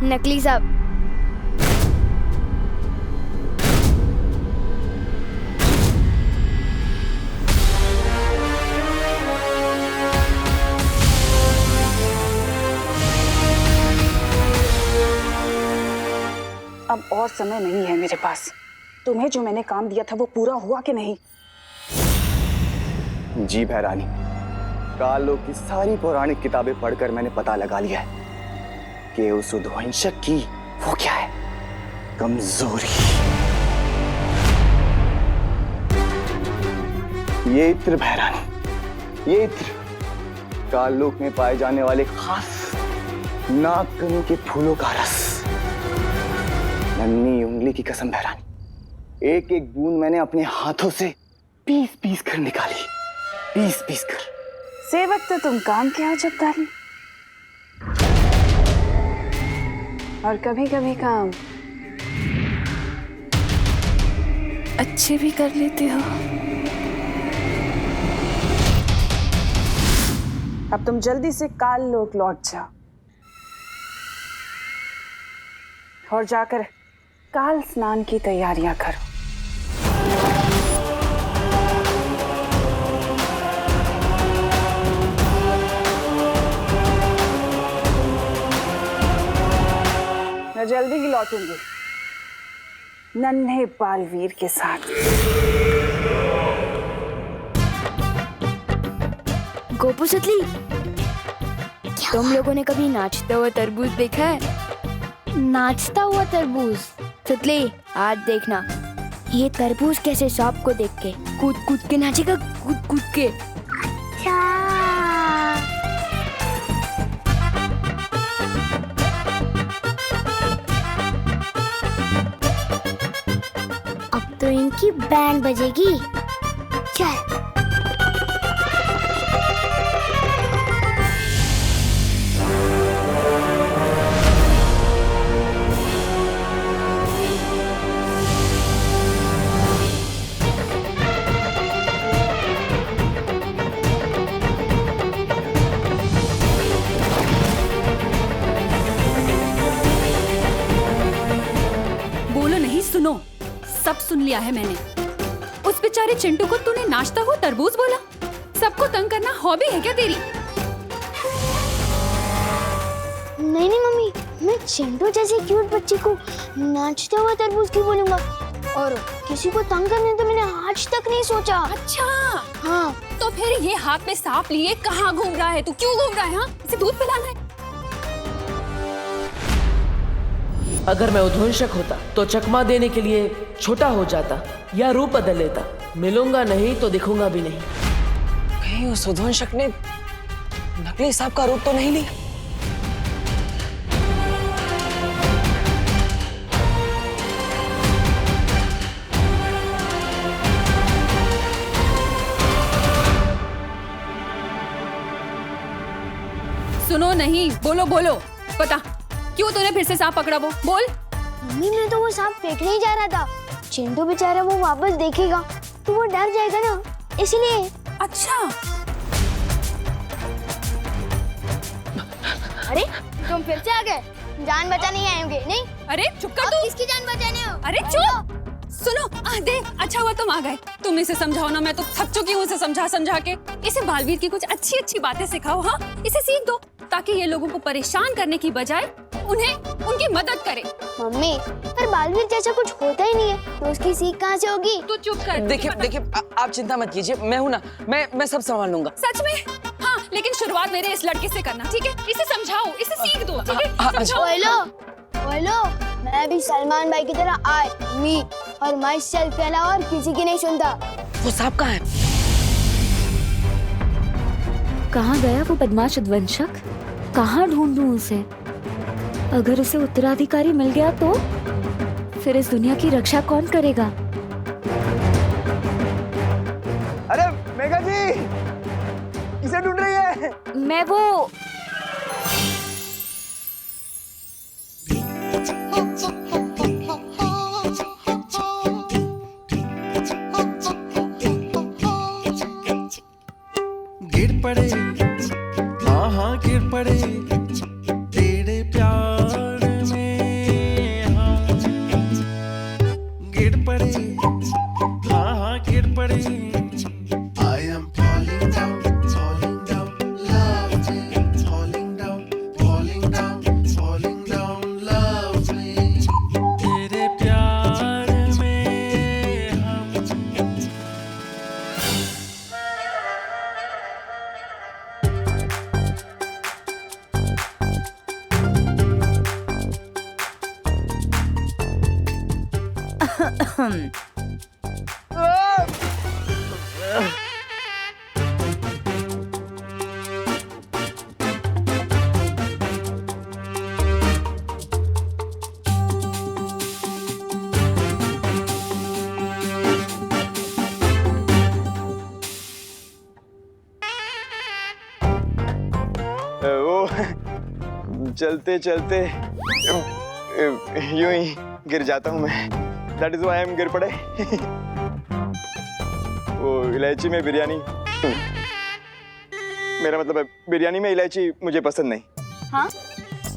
नकली साहब। अब और समय नहीं है मेरे पास। तुम्हें जो मैंने काम दिया था वो पूरा हुआ कि नहीं? जी भैरानी, कालों की सारी पौराणिक किताबें पढ़कर मैंने पता लगा लिया है कि उस उद्वंशक की वो क्या है, कमजोरी। ये इत्र भैरानी, ये इत्र काललोक में पाए जाने वाले खास नागकनी के फूलों का रस। नन्ही उंगली की कसम भैरानी, एक एक बूंद मैंने अपने हाथों से पीस पीस कर निकाली, पीस पीस कर। सेवक तो तुम काम के हो जब्दारी, और कभी कभी काम अच्छे भी कर लेते हो। अब तुम जल्दी से काल लोक लौट जाओ और जाकर काल स्नान की तैयारियां करो। मैं जल्दी ही लौटूंगी नन्हे बालवीर के साथ। गोपू सुतली, तुम लोगों ने कभी नाचता हुआ तरबूज देखा है? नाचता हुआ तरबूज? सुतली, आज देखना ये तरबूज कैसे सांप को देख के कूद कूद के नाचेगा, कूद कूद के। अच्छा। अब तो इनकी बैंड बजेगी। चल। सुनो, सब सुन लिया है मैंने। उस बेचारे चिंटू को तूने नाचता हुआ तरबूज बोला? सबको तंग करना हॉबी है क्या तेरी? नहीं नहीं मम्मी, मैं चिंटू जैसे क्यूट बच्चे को नाचता हुआ तरबूज क्यों बोलूंगा? और किसी को तंग करने तो मैंने आज तक नहीं सोचा। अच्छा हाँ, तो फिर ये हाथ में सांप लिए कहाँ घूम रहा है? तू क्यों घूम रहा है? हाँ, इसे दूध पिलाना है। अगर मैं उद्वंशक होता तो चकमा देने के लिए छोटा हो जाता या रूप बदल लेता। मिलूंगा नहीं तो दिखूंगा भी नहीं। कहीं उस उद्वंशक ने नकली सांप का रूप तो नहीं लिया? सुनो, नहीं, बोलो बोलो, पता क्यों तूने फिर से सांप पकड़ा? वो बोल। मम्मी, मैं तो वो सांप फेंकने ही जा रहा था। चिंटू बेचारा वो वापस देखेगा तो वो डर जाएगा ना, इसलिए। अच्छा। अरे तुम फिर से आ गए? जान बचाने ही आएंगे? नहीं। अरे चुप कर तू। किसकी जान बचाने हो? अरे चुप। सुनो, देख, अच्छा हुआ तुम आ गए। तुम इसे समझाओ ना, मैं तो थक चुकी हूँ इसे समझा समझा के। इसे बालवीर की कुछ अच्छी अच्छी बातें सिखाओ। हाँ, इसे सीख दो ताकि ये लोगों को परेशान करने की बजाय उन्हें उनकी मदद करे। मम्मी, पर बालवीर जैसा कुछ होता ही नहीं है तो उसकी सीख कहाँ से होगी? तू चुप कर। देखिए, आप चिंता मत कीजिए, मैं हूँ ना, मैं सब संभाल लूंगा। सच में? हाँ, लेकिन शुरुआत मेरे इस लड़के से करना, ठीक है? इसे समझाओ, इसे सीख दो, ठीक है? समझाओ। बोलो, मैं भी सलमान भाई की तरह आई मी और माई सेल्फ के अलावा और किसी की नहीं सुनता। वो सांप कहाँ है? कहाँ गया वो बदमाश उद्वंशक? कहाँ ढूंढूं उसे? अगर उसे उत्तराधिकारी मिल गया तो फिर इस दुनिया की रक्षा कौन करेगा? अरे मेघा जी, किसे ढूंढ रही है? मैं वो गिर पड़े, हाँ हाँ गिर पड़े तेरे प्यार में। गिर पड़ी, हाँ हाँ गिर पड़ी। I am falling down, love me, falling down, love me। तेरे प्यार में हम वो चलते चलते यूं ही गिर जाता हूँ मैं। That is why I am गिर पड़े। वो इलायची में बिरयानी, मेरा मतलब है बिरयानी में इलायची मुझे पसंद नहीं। हाँ,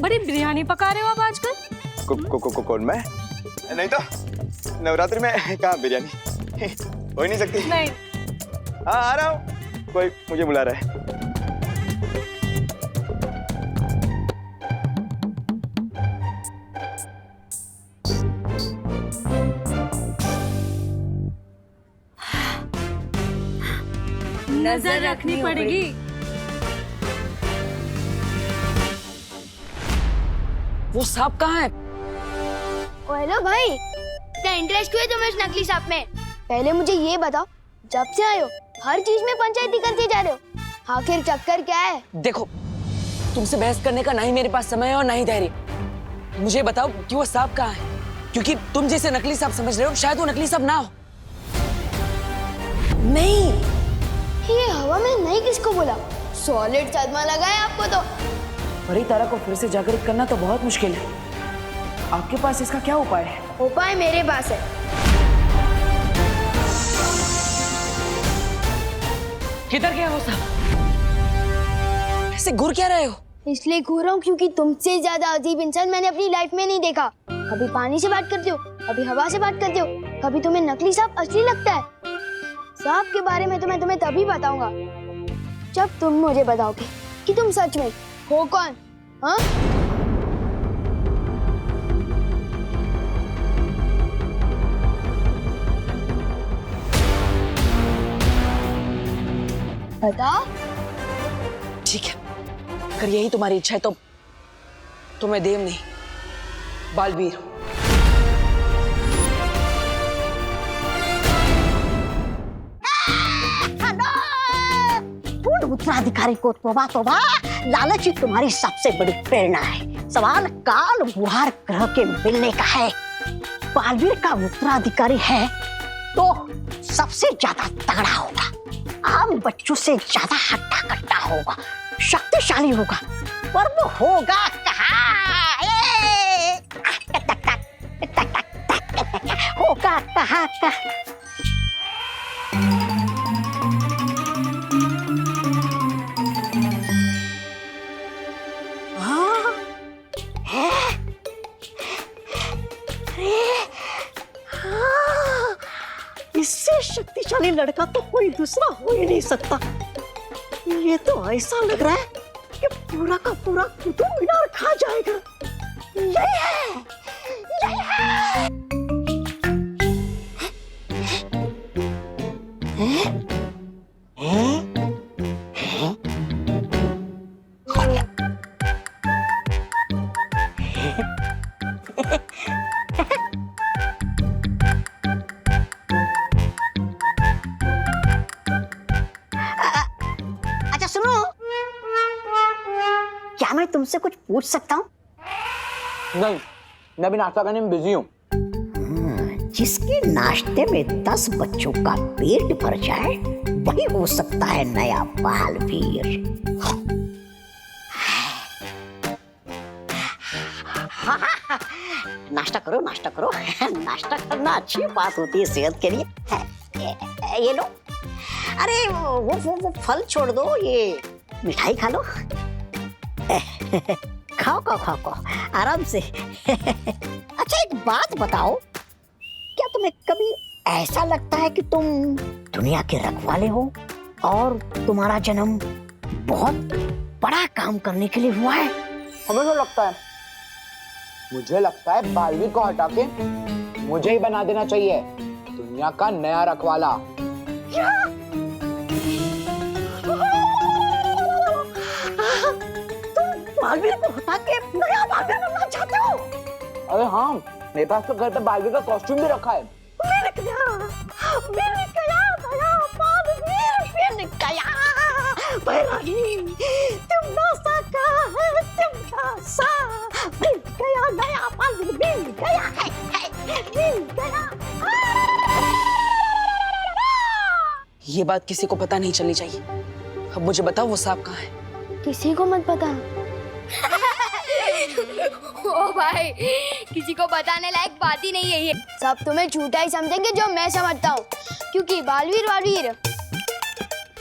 बड़ी बिरयानी पका रहे हो आप आजकल। कौन मैं? नहीं तो नवरात्रि में कहाँ बिरयानी हो ही नहीं सकती। नहीं। हाँ आ रहा हूँ, कोई मुझे बुला रहा है। नजर रखनी पड़ेगी। वो सांप कहाँ है? ओ हेलो भाई, क्या इंटरेस्ट क्यों है तुम्हें इस नकली सांप में? पहले मुझे ये बताओ, जब से आए हो हर चीज में पंचायती करते जा रहे हो, आखिर चक्कर क्या है? देखो, तुमसे बहस करने का ना ही मेरे पास समय है और ना ही धैर्य। मुझे बताओ कि वो सांप कहाँ है, क्योंकि तुम जिसे नकली सांप समझ रहे हो शायद वो नकली सांप ना हो। नहीं, ये हवा में नहीं किसको बोला? सॉलिड सदमा लगा है आपको तो। परी तारा को फिर से जागृत करना तो बहुत मुश्किल है। आपके पास इसका क्या उपाय है? उपाय मेरे पास है। किधर गया वो सांप? ऐसे घूर क्या रहे हो? इसलिए घूर रहा हूँ क्योंकि तुमसे ज्यादा अजीब इंसान मैंने अपनी लाइफ में नहीं देखा। कभी पानी से बात करते हो, कभी हवा से बात करते हो, कभी तुम्हें नकली सांप असली लगता है। सांप के बारे में तो मैं तुम्हें तभी बताऊंगा जब तुम मुझे बताओगे कि तुम सच में हो कौन। हाँ? बताओ। ठीक है, अगर यही तुम्हारी इच्छा है तो मैं देव नहीं, बालवीर हूं। उत्तराधिकारी को तोबा तोबा, लालच ही तुम्हारी सबसे बड़ी प्रेरणा है। सवाल काल बुहार ग्रह के मिलने का है। बालवीर का उत्तराधिकारी है तो सबसे ज्यादा तगड़ा होगा, आम बच्चों से ज्यादा हट्टा कट्टा होगा, शक्तिशाली होगा, पर वो होगा कहाँ? होगा कहाँ का? इससे शक्तिशाली लड़का तो कोई दूसरा हो ही नहीं सकता। ये तो ऐसा लग रहा है कि पूरा का पूरा कुतुब मीनार खा जाएगा। यही है, यही है। अच्छा सुनो, क्या मैं तुमसे कुछ पूछ सकता हूँ? नहीं, मैं भी नाश्ता करने में बिजी हूँ। जिसके नाश्ते में 10 बच्चों का पेट भर जाए वही हो सकता है नया बालवीर। नाश्ता करो, नाश्ता करो। नाश्ता करना अच्छी बात होती है सेहत के लिए। ये लो। अरे वो फल छोड़ दो, ये मिठाई खा लो। खाओ खाओ खाओ खाओ आराम से। अच्छा एक बात बताओ, क्या तुम्हें तुम्हें कभी ऐसा लगता है कि तुम दुनिया के रखवाले हो और तुम्हारा जन्म बहुत बड़ा काम करने के लिए हुआ है? हमें तो लगता है, मुझे लगता है बालवीर को हटा के मुझे ही बना देना चाहिए दुनिया का नया रखवाला। क्या? तुम बालवीर को हटा के नया बालवीर बनना चाहते हो? अरे हाँ, मेरे पास तो घर पे बालवीर का कॉस्ट्यूम भी रखा है। मिल गया नया बालवीर, मिल गया। बैरागी, तुम नासा का है, तुम नासा। मिल गया नया बालवीर, मिल गया है, मिल गया। ये बात किसी को पता नहीं चलनी चाहिए। अब मुझे बताओ वो सांप कहाँ है? किसी को मत पता। ओ भाई, किसी को बताने लायक बात ही नहीं है ये। सब तुम्हें झूठा ही समझेंगे जो मैं समझता हूँ, क्योंकि बालवीर वालवीर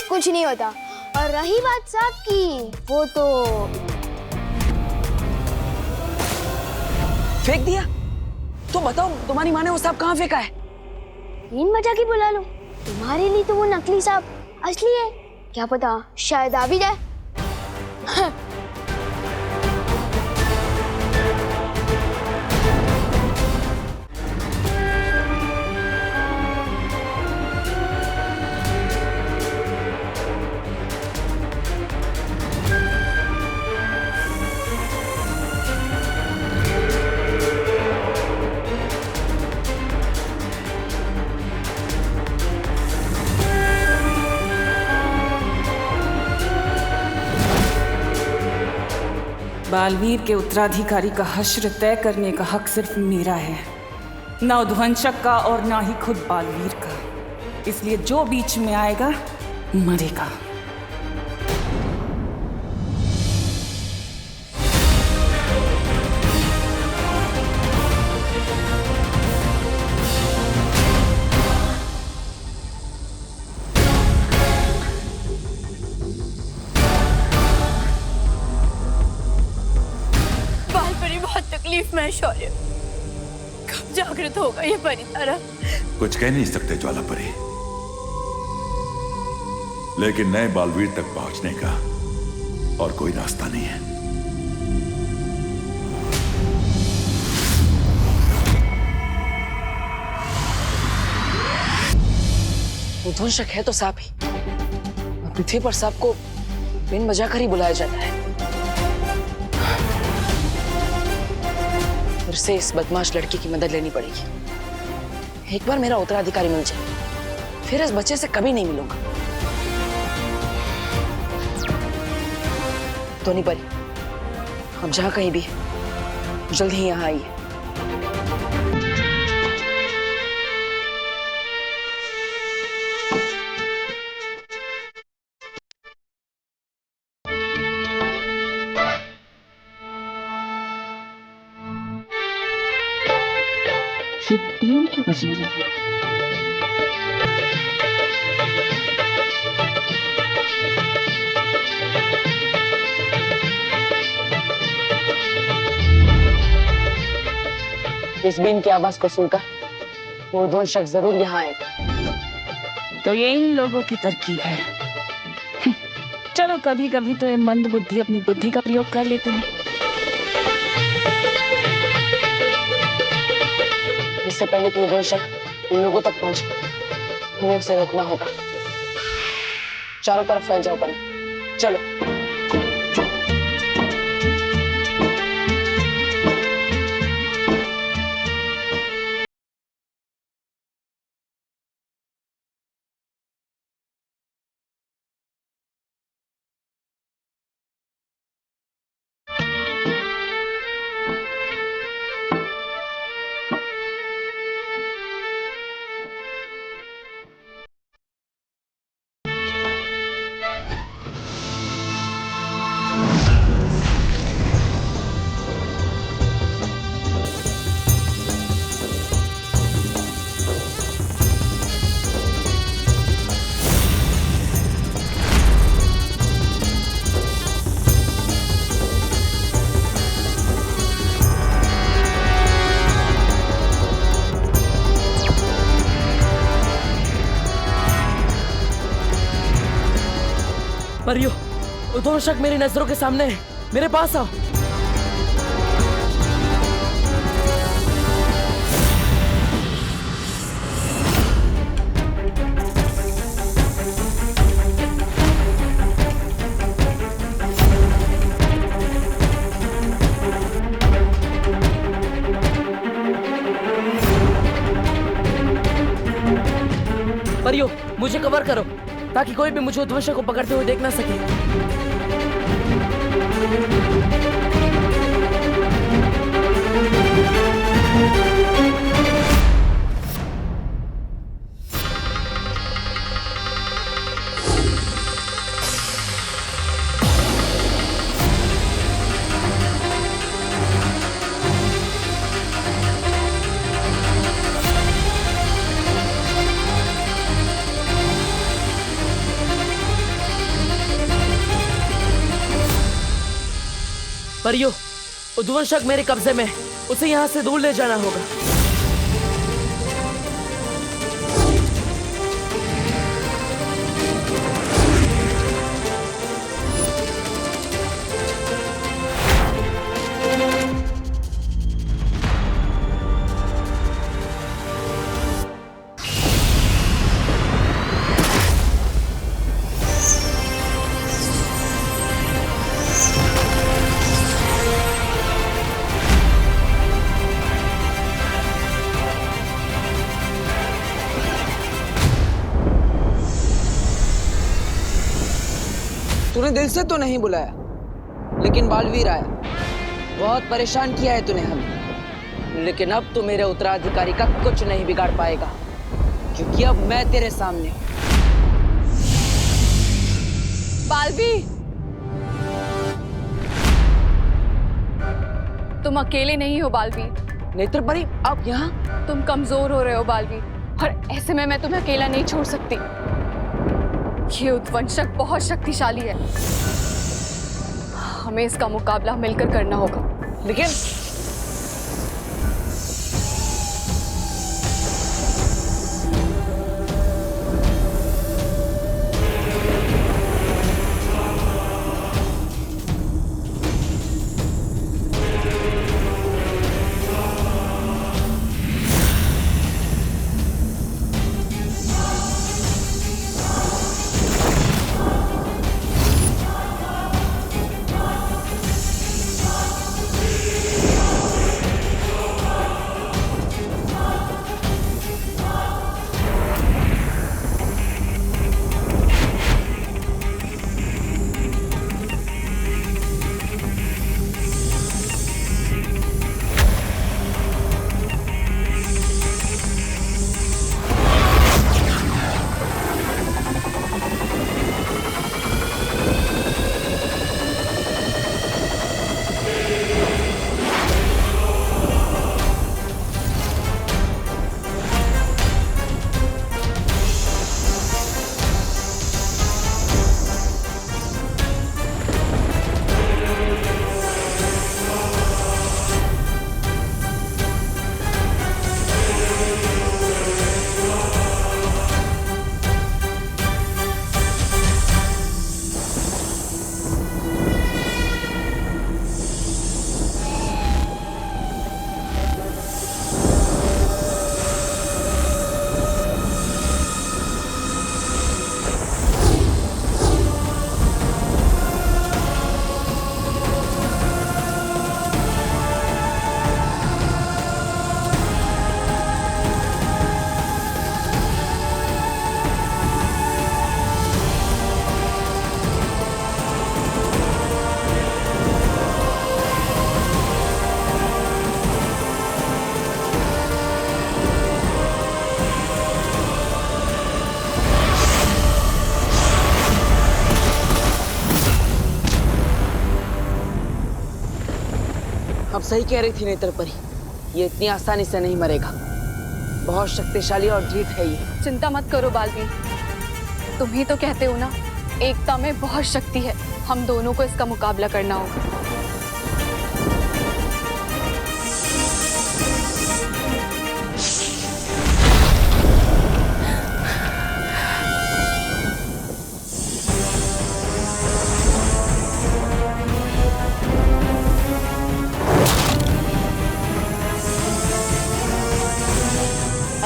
कुछ नहीं होता। और रही बात सांप की, वो तो फेंक दिया। तो बताओ तुम्हारी माँ ने वो सांप कहाँ फेंका है? इन मजा की बुला लो। तुम्हारे लिए तो वो नकली सांप असली है, क्या पता शायद आ भी जाए। बालवीर के उत्तराधिकारी का हश्र तय करने का हक सिर्फ मेरा है, ना उद्वंशक का और ना ही खुद बालवीर का। इसलिए जो बीच में आएगा मरेगा। तकलीफ में शौर्य, कब जागृत होगा ये परितारा? कुछ कह नहीं सकते ज्वालापरी, लेकिन नए बालवीर तक पहुंचने का और कोई रास्ता नहीं है। उद्वंशक है तो सांप ही। पृथ्वी पर सांप को बिन बजाकर ही बुलाया जाता है। फिर से इस बदमाश लड़की की मदद लेनी पड़ेगी। एक बार मेरा उत्तराधिकारी मिल जाए, फिर इस बच्चे से कभी नहीं मिलूंगा। तो नहीं परी, अब जहां कहीं भी जल्दी ही यहां आइए। इस बीन की आवाज को सुनकर वो उद्वंशक जरूर यहाँ आएगा। तो ये इन लोगों की तरकीब है। चलो कभी कभी तो ये मंद बुद्धि अपनी बुद्धि का प्रयोग कर लेते हैं। इससे पहले कि उद्वंशक इन लोगों तक पहुंचे, हमें उसे रोकना होगा। चारों तरफ फैल जाओ पर चलो। परियो, उद्वंशक मेरी नजरों के सामने है, मेरे पास आओ। परियो, मुझे कवर करो ताकि कोई भी मुझे उद्वंशक को पकड़ते हुए देख ना सके। परियो, उद्वंशक मेरे कब्जे में है, उसे यहाँ से दूर ले जाना होगा। तूने दिल से तो नहीं बुलाया, लेकिन बालवीर आया। बहुत परेशान किया है तूने हमें, लेकिन अब तो मेरे उत्तराधिकारी का कुछ नहीं बिगाड़ पाएगा, क्योंकि अब मैं तेरे सामने हूं। बालवीर, तुम अकेले नहीं हो बालवीर। नेत्रपरी, आप यहाँ? तुम कमजोर हो रहे हो बालवीर, और ऐसे में मैं तुम्हें अकेला नहीं छोड़ सकती। ये उद्वंशक बहुत शक्तिशाली है, हमें इसका मुकाबला मिलकर करना होगा। लेकिन अब सही कह रही थी नेत्रपरी, ये इतनी आसानी से नहीं मरेगा। बहुत शक्तिशाली और जीत है ये। चिंता मत करो बालवीर, तुम ही तो कहते हो ना, एकता में बहुत शक्ति है। हम दोनों को इसका मुकाबला करना होगा।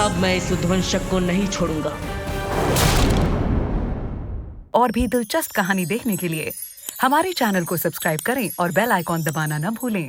अब मैं इस उद्वंशक को नहीं छोड़ूंगा। और भी दिलचस्प कहानी देखने के लिए हमारे चैनल को सब्सक्राइब करें और बेल आइकॉन दबाना न भूलें।